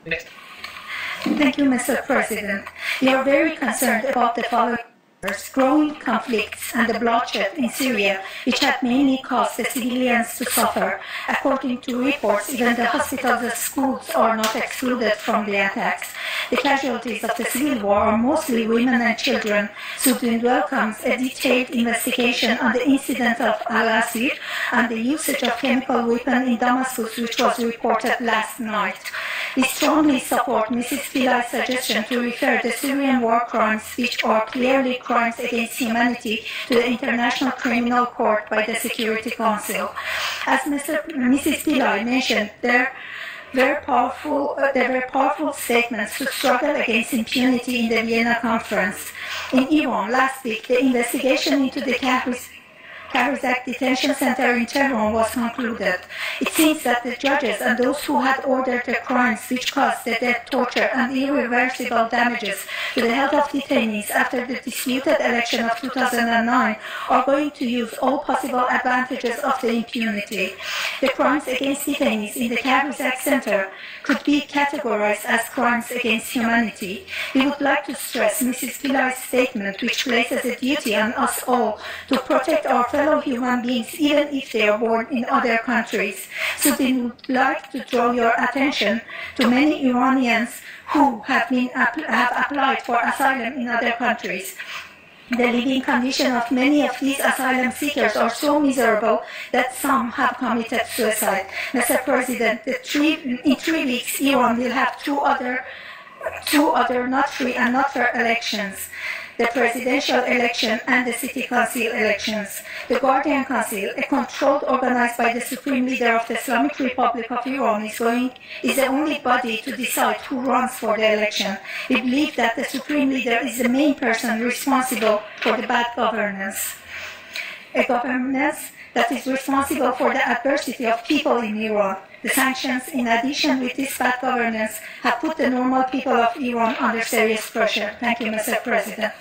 Thank you, Mr. President. We are very concerned about the following: growing conflicts and the bloodshed in Syria, which had mainly caused the civilians to suffer. According to reports, even the hospitals and schools are not excluded from the attacks. The casualties of the civil war are mostly women and children. Südwind welcomes a detailed investigation on the incident of Al-Asir and the usage of chemical weapons in Damascus, which was reported last night. We strongly support Mrs. Pilay's suggestion to refer the Syrian war crimes, which are clearly crimes against humanity, to the International Criminal Court by the Security Council. As Mrs. Pillay mentioned, there were powerful statements to struggle against impunity in the Vienna Conference. In Iran, last week, the investigation into the Karzak detention center in Tehran was concluded. It seems that the judges and those who had ordered the crimes which caused the death, torture, and irreversible damages to the health of detainees after the disputed election of 2009 are going to use all possible advantages of the impunity. The crimes against detainees in the Karzak center could be categorized as crimes against humanity. We would like to stress Mrs. Pilay's statement, which places a duty on us all to protect our fellow human beings, even if they are born in other countries. So we would like to draw your attention to many Iranians who have applied for asylum in other countries. The living condition of many of these asylum seekers are so miserable that some have committed suicide. Mr. President, in 3 weeks, Iran will have two other not free and not fair elections: the presidential election and the city council elections. The Guardian Council, a controlled organized by the Supreme Leader of the Islamic Republic of Iran, is the only body to decide who runs for the election. We believe that the Supreme Leader is the main person responsible for the bad governance. A governance that is responsible for the adversity of people in Iran. The sanctions, in addition with this bad governance, have put the normal people of Iran under serious pressure. Thank you, Mr. President.